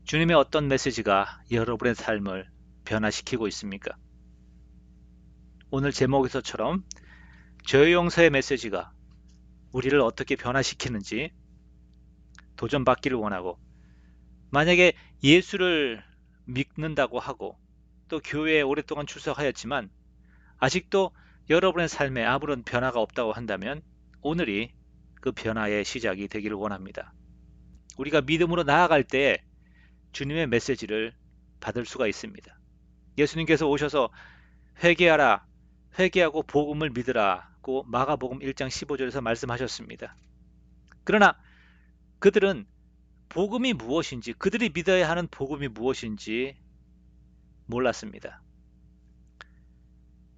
주님의 어떤 메시지가 여러분의 삶을 변화시키고 있습니까? 오늘 제목에서처럼 죄의 용서의 메시지가 우리를 어떻게 변화시키는지 도전받기를 원하고, 만약에 예수를 믿는다고 하고 또 교회에 오랫동안 출석하였지만 아직도 여러분의 삶에 아무런 변화가 없다고 한다면 오늘이 그 변화의 시작이 되기를 원합니다. 우리가 믿음으로 나아갈 때 주님의 메시지를 받을 수가 있습니다. 예수님께서 오셔서 회개하라, 회개하고 복음을 믿으라고 마가복음 1장 15절에서 말씀하셨습니다. 그러나 그들은 복음이 무엇인지, 그들이 믿어야 하는 복음이 무엇인지 몰랐습니다.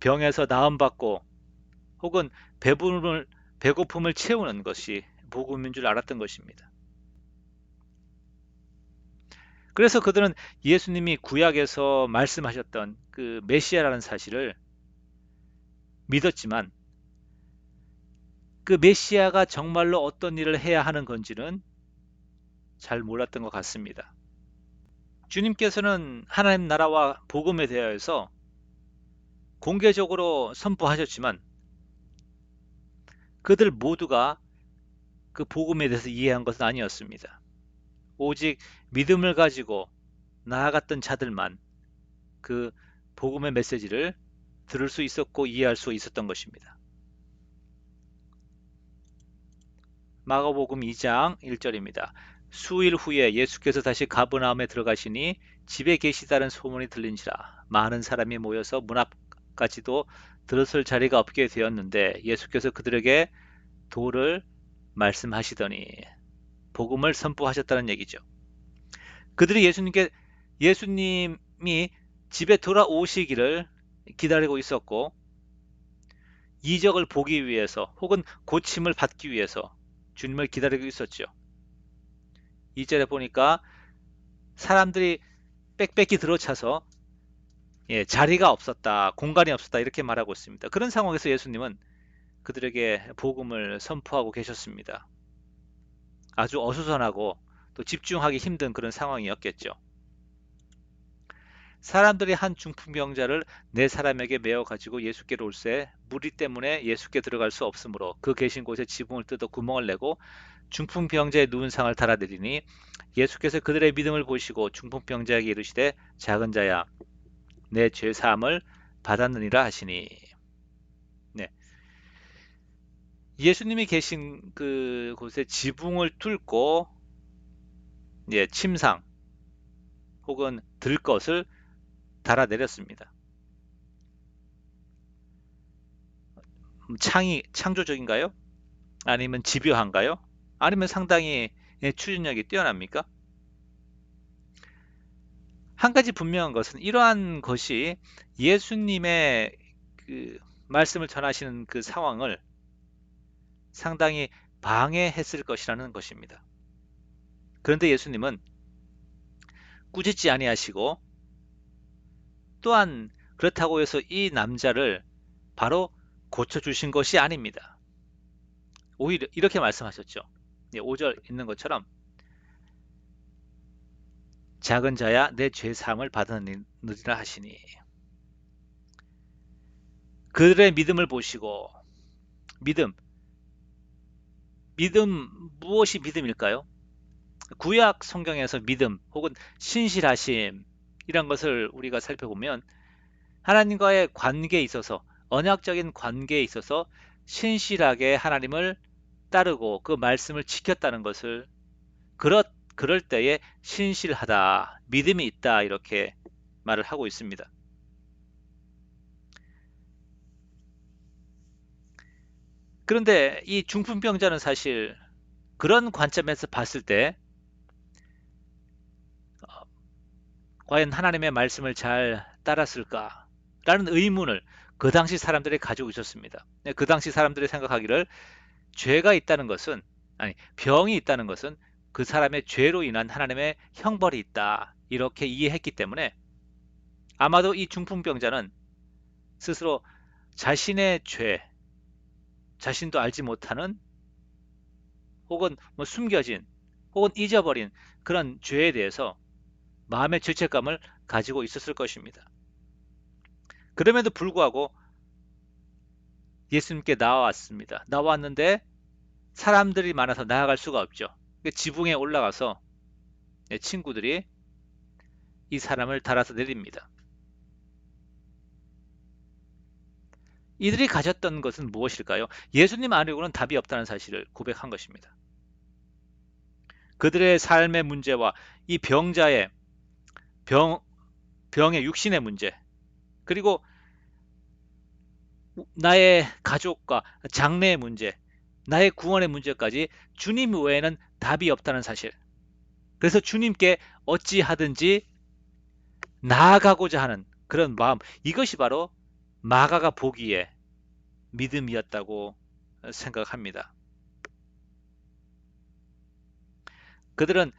병에서 나음받고 혹은 배고픔을 채우는 것이 복음인 줄 알았던 것입니다. 그래서 그들은 예수님이 구약에서 말씀하셨던 그 메시아라는 사실을 믿었지만 그 메시아가 정말로 어떤 일을 해야 하는 건지는 잘 몰랐던 것 같습니다. 주님께서는 하나님 나라와 복음에 대하여서 공개적으로 선포하셨지만 그들 모두가 그 복음에 대해서 이해한 것은 아니었습니다. 오직 믿음을 가지고 나아갔던 자들만 그 복음의 메시지를 들을 수 있었고 이해할 수 있었던 것입니다. 마가복음 2장 1절입니다. 수일 후에 예수께서 다시 가버나움에 들어가시니 집에 계시다는 소문이 들린지라 많은 사람이 모여서 문 앞까지도 들어설 자리가 없게 되었는데 예수께서 그들에게 도를 말씀하시더니 복음을 선포하셨다는 얘기죠. 그들이 예수님이 집에 돌아오시기를 기다리고 있었고 이적을 보기 위해서 혹은 고침을 받기 위해서 주님을 기다리고 있었죠. 2절에 보니까 사람들이 빽빽히 들어차서 자리가 없었다, 공간이 없었다 이렇게 말하고 있습니다. 그런 상황에서 예수님은 그들에게 복음을 선포하고 계셨습니다. 아주 어수선하고 또 집중하기 힘든 그런 상황이었겠죠. 사람들이 한 중풍병자를 네 사람에게 메어 가지고 예수께로 올세 무리 때문에 예수께 들어갈 수 없으므로 그 계신 곳에 지붕을 뜯어 구멍을 내고 중풍병자의 누운 상을 달아내리니 예수께서 그들의 믿음을 보시고 중풍병자에게 이르시되 작은 자야 내 죄 사함을 받았느니라 하시니. 네. 예수님이 계신 그 곳에 지붕을 뚫고 침상 혹은 들것을 달아내렸습니다. 창조적인가요? 아니면 집요한가요? 아니면 상당히 추진력이 뛰어납니까? 한 가지 분명한 것은 이러한 것이 예수님의 그 말씀을 전하시는 그 상황을 상당히 방해했을 것이라는 것입니다. 그런데 예수님은 꾸짖지 아니하시고 또한 그렇다고 해서 이 남자를 바로 고쳐주신 것이 아닙니다. 오히려 이렇게 말씀하셨죠. 5절 있는 것처럼 작은 자야 내 죄 사함을 받았느니라 하시니 그들의 믿음을 보시고 믿음 무엇이 믿음일까요? 구약 성경에서 믿음 혹은 신실하심 이런 것을 우리가 살펴보면 하나님과의 관계에 있어서 언약적인 관계에 있어서 신실하게 하나님을 따르고 그 말씀을 지켰다는 것을 그럴 때에 신실하다, 믿음이 있다 이렇게 말을 하고 있습니다. 그런데 이 중풍병자는 사실 그런 관점에서 봤을 때 과연 하나님의 말씀을 잘 따랐을까? 라는 의문을 그 당시 사람들이 가지고 있었습니다. 그 당시 사람들이 생각하기를 죄가 있다는 것은, 아니, 병이 있다는 것은 그 사람의 죄로 인한 하나님의 형벌이 있다. 이렇게 이해했기 때문에 아마도 이 중풍병자는 스스로 자신의 죄, 자신도 알지 못하는 혹은 숨겨진 혹은 잊어버린 그런 죄에 대해서 마음의 죄책감을 가지고 있었을 것입니다. 그럼에도 불구하고 예수님께 나왔습니다. 나왔는데 사람들이 많아서 나아갈 수가 없죠. 지붕에 올라가서 친구들이 이 사람을 달아서 내립니다. 이들이 가졌던 것은 무엇일까요? 예수님 아니고는 답이 없다는 사실을 고백한 것입니다. 그들의 삶의 문제와 이 병자의 병의 육신의 문제, 그리고 나의 가족과 장래의 문제, 나의 구원의 문제까지 주님 외에는 답이 없다는 사실. 그래서 주님께 어찌하든지 나아가고자 하는 그런 마음, 이것이 바로 마가가 보기에 믿음이었다고 생각합니다. 그들은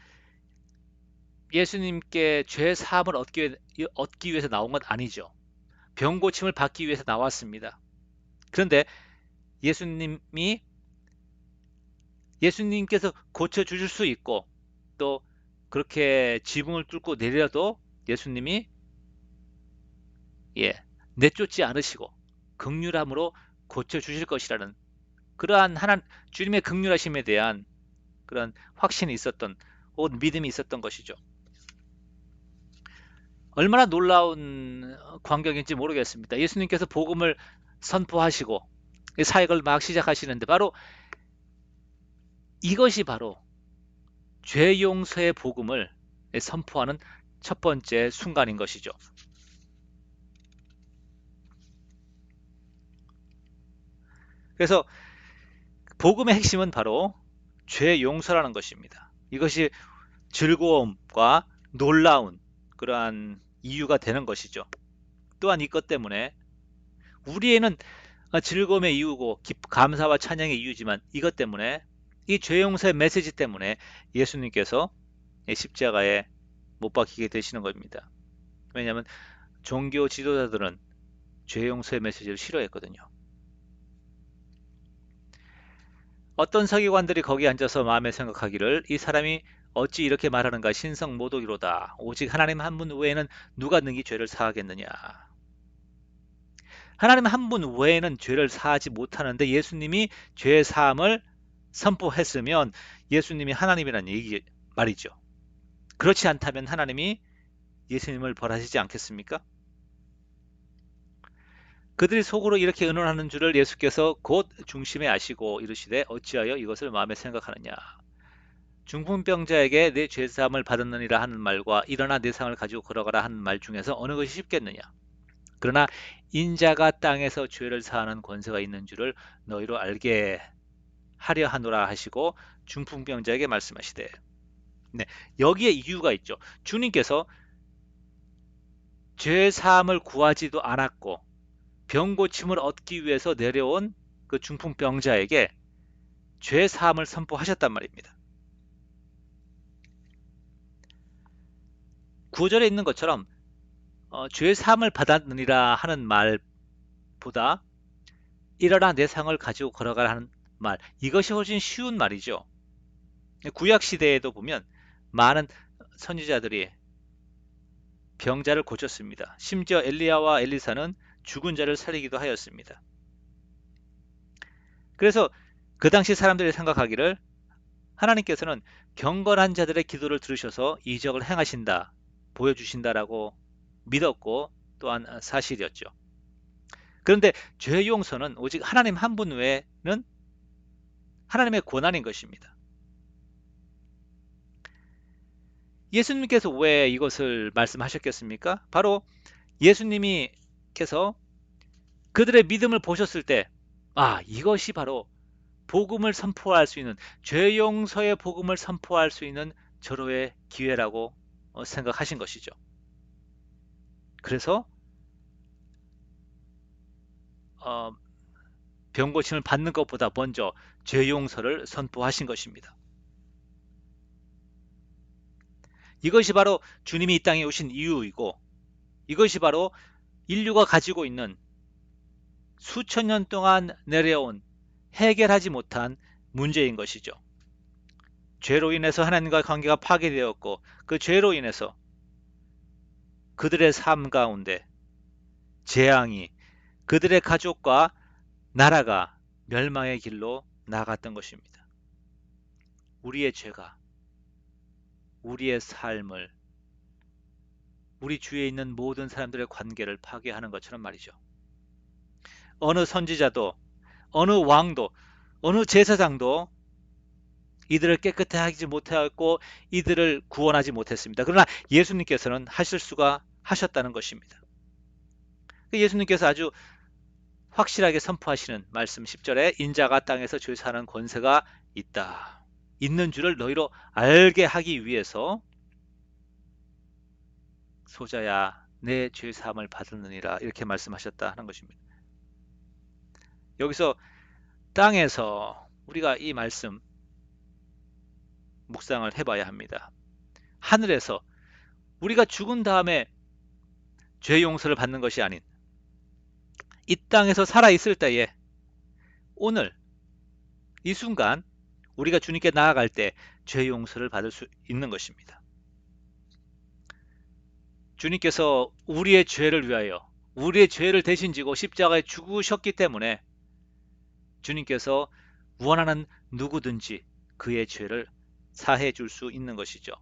예수님께 죄 사함을 얻기 위해서 나온 건 아니죠. 병 고침을 받기 위해서 나왔습니다. 그런데 예수님께서 고쳐주실 수 있고 또 그렇게 지붕을 뚫고 내려도 예수님이 내쫓지 않으시고 긍휼함으로 고쳐주실 것이라는 그러한 주님의 긍휼하심에 대한 그런 확신이 있었던 혹은 믿음이 있었던 것이죠. 얼마나 놀라운 광경인지 모르겠습니다. 예수님께서 복음을 선포하시고 사역을 막 시작하시는데 이것이 바로 죄 용서의 복음을 선포하는 첫 번째 순간인 것이죠. 그래서 복음의 핵심은 바로 죄 용서라는 것입니다. 이것이 즐거움과 놀라운 그러한 이유가 되는 것이죠. 또한 이것 때문에 우리에는 즐거움의 이유고 감사와 찬양의 이유지만 이것 때문에 이 죄 용서의 메시지 때문에 예수님께서 십자가에 못 박히게 되시는 겁니다. 왜냐하면 종교 지도자들은 죄 용서의 메시지를 싫어했거든요. 어떤 서기관들이 거기 앉아서 마음에 생각하기를 이 사람이 어찌 이렇게 말하는가 신성모독이로다. 오직 하나님 한 분 외에는 누가 능히 죄를 사하겠느냐. 하나님 한 분 외에는 죄를 사하지 못하는데 예수님이 죄 사함을 선포했으면 예수님이 하나님이라는 말이죠. 그렇지 않다면 하나님이 예수님을 벌하시지 않겠습니까? 그들이 속으로 이렇게 의논하는 줄을 예수께서 곧 중심에 아시고 이르시되 어찌하여 이것을 마음에 생각하느냐. 중풍병자에게 내 죄사함을 받았느니라 하는 말과 일어나 내 상을 가지고 걸어가라 하는 말 중에서 어느 것이 쉽겠느냐. 그러나 인자가 땅에서 죄를 사하는 권세가 있는 줄을 너희로 알게 하려 하노라 하시고 중풍병자에게 말씀하시되 여기에 이유가 있죠. 주님께서 죄 사함을 구하지도 않았고 병 고침을 얻기 위해서 내려온 그 중풍병자에게 죄 사함을 선포하셨단 말입니다. 구절에 있는 것처럼 죄 사함을 받았느니라 하는 말보다 일어나 내 상을 가지고 걸어가라 하는 말, 이것이 훨씬 쉬운 말이죠. 구약 시대에도 보면 많은 선지자들이 병자를 고쳤습니다. 심지어 엘리야와 엘리사는 죽은 자를 살리기도 하였습니다. 그래서 그 당시 사람들이 생각하기를 하나님께서는 경건한 자들의 기도를 들으셔서 이적을 행하신다, 보여주신다라고 믿었고 또한 사실이었죠. 그런데 죄 용서는 오직 하나님 한 분 외에는 하나님의 권한인 것입니다. 예수님께서 왜 이것을 말씀하셨겠습니까? 바로 예수님께서 그들의 믿음을 보셨을 때 이것이 바로 복음을 선포할 수 있는 죄 용서의 복음을 선포할 수 있는 절호의 기회라고 생각하신 것이죠. 그래서 병 고침을 받는 것보다 먼저 죄 용서를 선포하신 것입니다. 이것이 바로 주님이 이 땅에 오신 이유이고 이것이 바로 인류가 가지고 있는 수천 년 동안 내려온 해결하지 못한 문제인 것이죠. 죄로 인해서 하나님과 관계가 파괴되었고 그 죄로 인해서 그들의 삶 가운데 재앙이 그들의 가족과 나라가 멸망의 길로 나갔던 것입니다. 우리의 죄가 우리의 삶을 우리 주위에 있는 모든 사람들의 관계를 파괴하는 것처럼 말이죠. 어느 선지자도 어느 왕도 어느 제사장도 이들을 깨끗하게 하지 못하였고 이들을 구원하지 못했습니다. 그러나 예수님께서는 하실 수가 하셨다는 것입니다. 예수님께서 아주 확실하게 선포하시는 말씀 10절에 인자가 땅에서 죄사하는 권세가 있다. 있는 줄을 너희로 알게 하기 위해서 소자야 내 죄사함을 받았느니라 이렇게 말씀하셨다 하는 것입니다. 여기서 땅에서 우리가 이 말씀 묵상을 해봐야 합니다. 하늘에서 우리가 죽은 다음에 죄 용서를 받는 것이 아닌 이 땅에서 살아있을 때에 오늘 이 순간 우리가 주님께 나아갈 때 죄 용서를 받을 수 있는 것입니다. 주님께서 우리의 죄를 위하여 우리의 죄를 대신 지고 십자가에 죽으셨기 때문에 주님께서 원하는 누구든지 그의 죄를 사해 줄 수 있는 것이죠.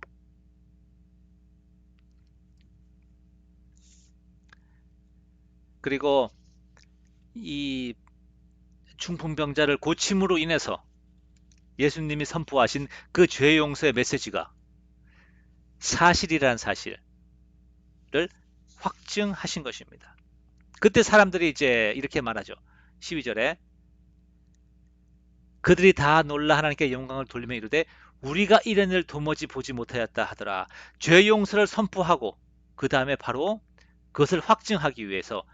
그리고 이 중풍병자를 고침으로 인해서 예수님이 선포하신 그 죄 용서의 메시지가 사실이라는 사실을 확증하신 것입니다. 그때 사람들이 이제 이렇게 말하죠. 12절에 그들이 다 놀라 하나님께 영광을 돌리며 이르되 우리가 이런 일을 도무지 보지 못하였다 하더라. 죄 용서를 선포하고 그 다음에 바로 그것을 확증하기 위해서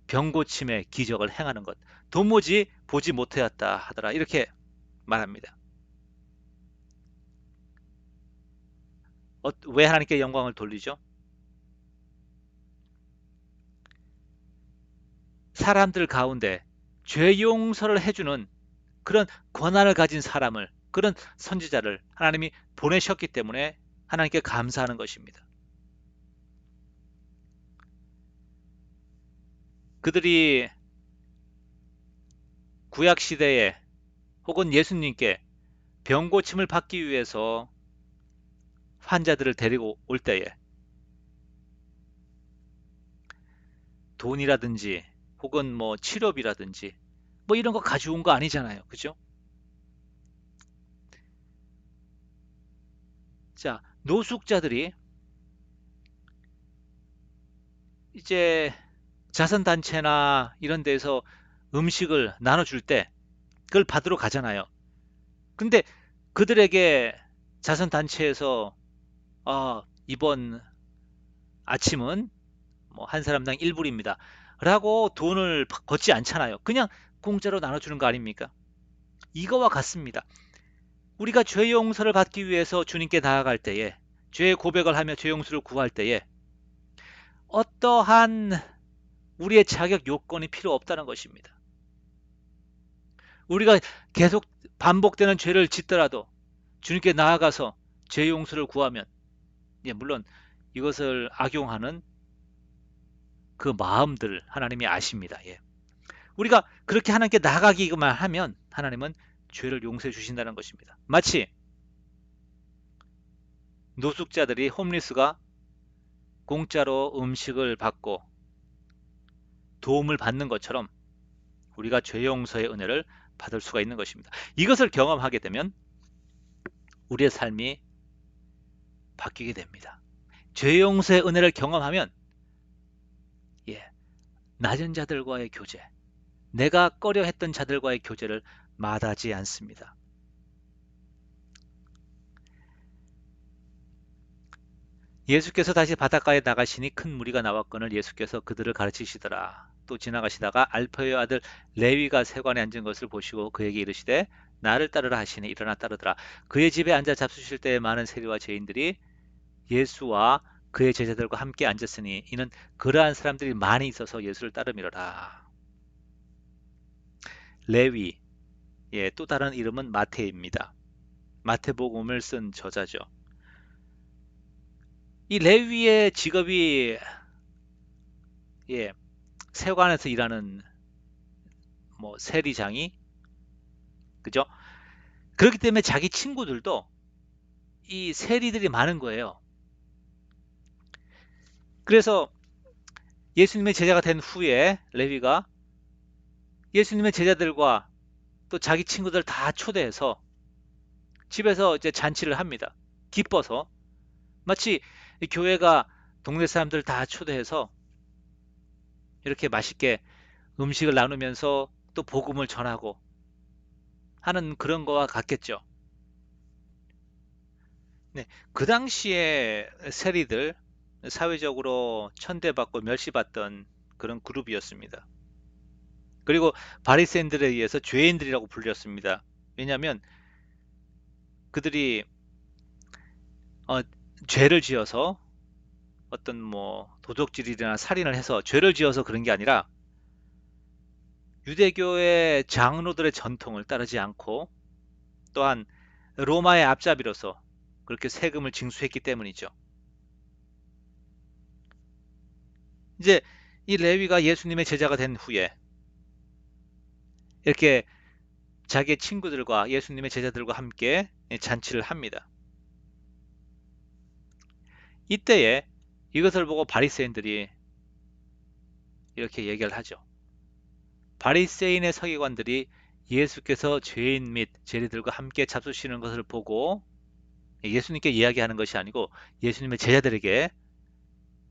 병고침의 기적을 행하는 것 도무지 보지 못하였다 하더라 이렇게 말합니다. 왜 하나님께 영광을 돌리죠? 사람들 가운데 죄 용서를 해주는 그런 권한을 가진 사람을 그런 선지자를 하나님이 보내셨기 때문에 하나님께 감사하는 것입니다. 그들이 구약 시대에 혹은 예수님께 병고침을 받기 위해서 환자들을 데리고 올 때에 돈이라든지 혹은 뭐 치료비라든지 뭐 이런 거 가져온 거 아니잖아요. 그죠? 자, 노숙자들이 이제 자선단체나 이런 데서 음식을 나눠줄 때 그걸 받으러 가잖아요. 근데 그들에게 자선단체에서 이번 아침은 뭐 한 사람당 1불입니다. 라고 돈을 걷지 않잖아요. 그냥 공짜로 나눠주는 거 아닙니까? 이거와 같습니다. 우리가 죄 용서를 받기 위해서 주님께 나아갈 때에 죄 고백을 하며 죄 용서를 구할 때에 어떠한 우리의 자격 요건이 필요 없다는 것입니다. 우리가 계속 반복되는 죄를 짓더라도 주님께 나아가서 죄 용서를 구하면 물론 이것을 악용하는 그 마음들 하나님이 아십니다. 우리가 그렇게 하나님께 나가기만 하면 하나님은 죄를 용서해 주신다는 것입니다. 마치 노숙자들이 홈리스가 공짜로 음식을 받고 도움을 받는 것처럼 우리가 죄 용서의 은혜를 받을 수가 있는 것입니다. 이것을 경험하게 되면 우리의 삶이 바뀌게 됩니다. 죄 용서의 은혜를 경험하면 낮은 자들과의 교제, 내가 꺼려 했던 자들과의 교제를 마다하지 않습니다. 예수께서 다시 바닷가에 나가시니 큰 무리가 나왔거늘 예수께서 그들을 가르치시더라. 또 지나가시다가 알페의 아들 레위가 세관에 앉은 것을 보시고 그에게 이르시되 나를 따르라 하시니 일어나 따르더라. 그의 집에 앉아 잡수실 때에 많은 세리와 죄인들이 예수와 그의 제자들과 함께 앉았으니 이는 그러한 사람들이 많이 있어서 예수를 따름이로라. 레위, 또 다른 이름은 마태입니다. 마태복음을 쓴 저자죠. 이 레위의 직업이 예, 세관에서 일하는 뭐 세리장이 그죠? 그렇기 때문에 자기 친구들도 이 세리들이 많은 거예요. 그래서 예수님의 제자가 된 후에 레위가 예수님의 제자들과 또 자기 친구들 다 초대해서 집에서 이제 잔치를 합니다. 기뻐서 마치 이 교회가 동네 사람들 다 초대해서 이렇게 맛있게 음식을 나누면서 또 복음을 전하고 하는 그런 거와 같겠죠. 네, 그 당시에 세리들 사회적으로 천대받고 멸시받던 그런 그룹이었습니다. 그리고 바리새인들에 의해서 죄인들이라고 불렸습니다. 왜냐하면 그들이 어, 죄를 지어서 어떤 뭐 도적질이나 살인을 해서 죄를 지어서 그런 게 아니라 유대교의 장로들의 전통을 따르지 않고 또한 로마의 앞잡이로서 그렇게 세금을 징수했기 때문이죠. 이제 이 레위가 예수님의 제자가 된 후에 이렇게 자기의 친구들과 예수님의 제자들과 함께 잔치를 합니다. 이때에 이것을 보고 바리새인들이 이렇게 얘기를 하죠. 바리새인의 서기관들이 예수께서 죄인 및 세리들과 함께 잡수시는 것을 보고 예수님께 이야기하는 것이 아니고 예수님의 제자들에게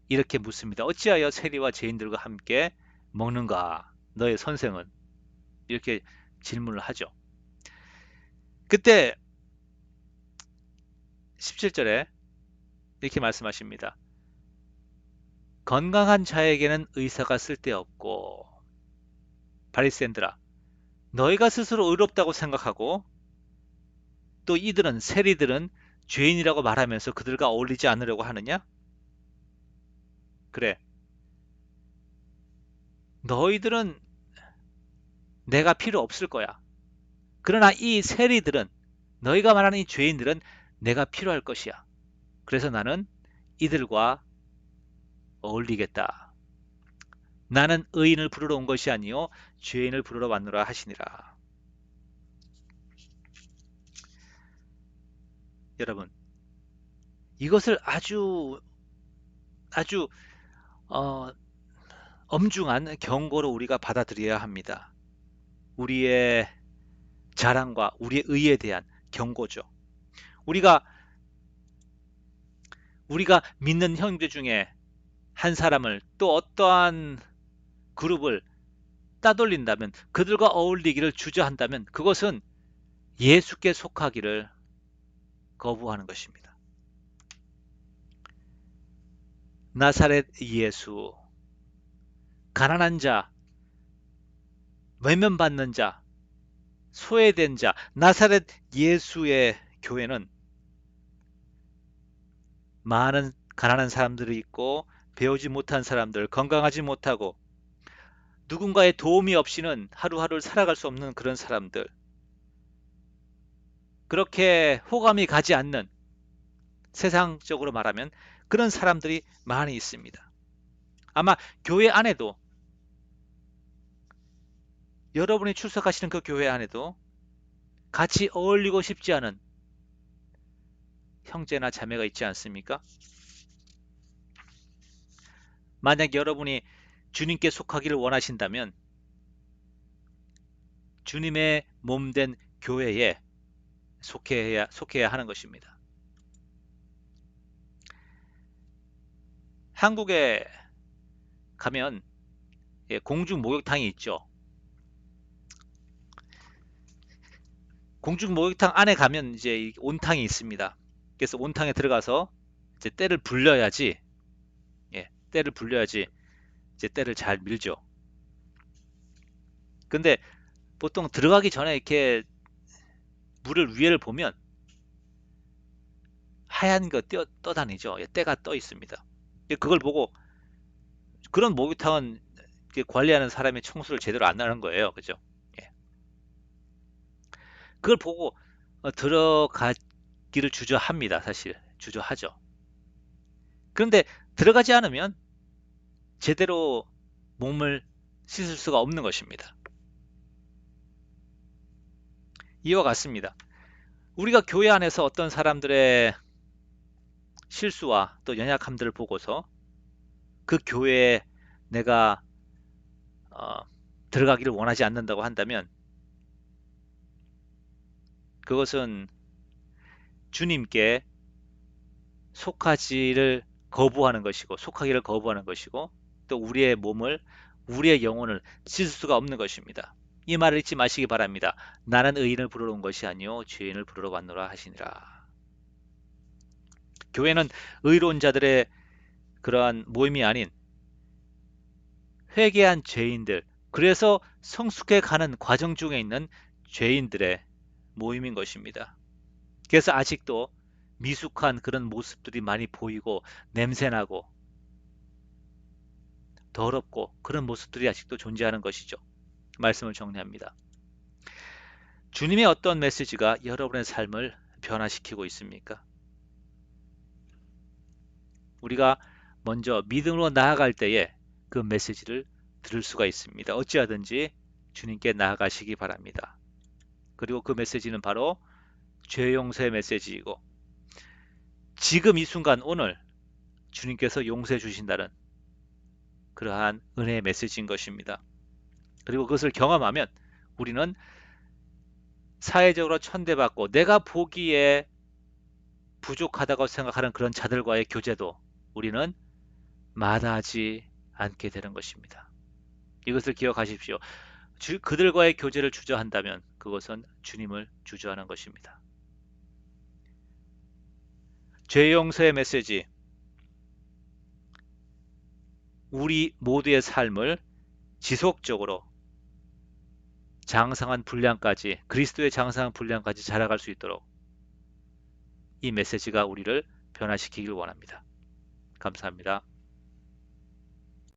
이렇게 묻습니다. 어찌하여 세리와 죄인들과 함께 먹는가? 너의 선생은? 이렇게 질문을 하죠. 그때 17절에 이렇게 말씀하십니다. 건강한 자에게는 의사가 쓸데없고 바리새인들아 너희가 스스로 의롭다고 생각하고 또 이들은 세리들은 죄인이라고 말하면서 그들과 어울리지 않으려고 하느냐? 그래. 너희들은 내가 필요 없을 거야. 그러나 이 세리들은 너희가 말하는 이 죄인들은 내가 필요할 것이야. 그래서 나는 이들과 어울리겠다. 나는 의인을 부르러 온 것이 아니요 죄인을 부르러 왔노라 하시니라. 여러분, 이것을 아주 어, 엄중한 경고로 우리가 받아들여야 합니다. 우리의 자랑과 우리의 의에 대한 경고죠. 우리가 믿는 형제 중에 한 사람을 또 어떠한 그룹을 따돌린다면 그들과 어울리기를 주저한다면 그것은 예수께 속하기를 거부하는 것입니다. 나사렛 예수, 가난한 자, 외면받는 자, 소외된 자, 나사렛 예수의 교회는 많은 가난한 사람들이 있고 배우지 못한 사람들, 건강하지 못하고 누군가의 도움이 없이는 하루하루를 살아갈 수 없는 그런 사람들, 그렇게 호감이 가지 않는 세상적으로 말하면 그런 사람들이 많이 있습니다. 아마 교회 안에도 여러분이 출석하시는 그 교회 안에도 같이 어울리고 싶지 않은 형제나 자매가 있지 않습니까? 만약 여러분이 주님께 속하기를 원하신다면 주님의 몸된 교회에 속해야 하는 것입니다. 한국에 가면 공중 목욕탕이 있죠. 공중 목욕탕 안에 가면 이제 온탕이 있습니다. 그래서 온탕에 들어가서 이제 때를 불려야지, 때를 불려야지 이제 때를 잘 밀죠. 근데 보통 들어가기 전에 이렇게 물을 위에를 보면 하얀 거 떠다니죠. 때가 떠 있습니다. 그걸 보고 그런 목욕탕은 관리하는 사람이 청소를 제대로 안 하는 거예요. 그죠? 예. 그걸 보고 들어가기를 주저합니다. 사실 주저하죠. 그런데 들어가지 않으면 제대로 몸을 씻을 수가 없는 것입니다. 이와 같습니다. 우리가 교회 안에서 어떤 사람들의 실수와 또 연약함들을 보고서 그 교회에 내가 어, 들어가기를 원하지 않는다고 한다면 그것은 주님께 속하기를 거부하는 것이고 또 우리의 몸을 우리의 영혼을 씻을 수가 없는 것입니다. 이 말을 잊지 마시기 바랍니다. 나는 의인을 부르러 온 것이 아니요 죄인을 부르러 왔노라 하시니라. 교회는 의로운 자들의 그러한 모임이 아닌 회개한 죄인들, 그래서 성숙해 가는 과정 중에 있는 죄인들의 모임인 것입니다. 그래서 아직도 미숙한 그런 모습들이 많이 보이고 냄새나고 더럽고 그런 모습들이 아직도 존재하는 것이죠. 말씀을 정리합니다. 주님의 어떤 메시지가 여러분의 삶을 변화시키고 있습니까? 우리가 먼저 믿음으로 나아갈 때에 그 메시지를 들을 수가 있습니다. 어찌하든지 주님께 나아가시기 바랍니다. 그리고 그 메시지는 바로 죄 용서의 메시지이고 지금 이 순간 오늘 주님께서 용서해 주신다는 그러한 은혜의 메시지인 것입니다. 그리고 그것을 경험하면 우리는 사회적으로 천대받고 내가 보기에 부족하다고 생각하는 그런 자들과의 교제도 우리는 마다하지 않게 되는 것입니다. 이것을 기억하십시오. 그들과의 교제를 주저한다면 그것은 주님을 주저하는 것입니다. 죄 용서의 메시지, 우리 모두의 삶을 지속적으로 장성한 분량까지, 그리스도의 장성한 분량까지 자라갈 수 있도록 이 메시지가 우리를 변화시키길 원합니다. 감사합니다.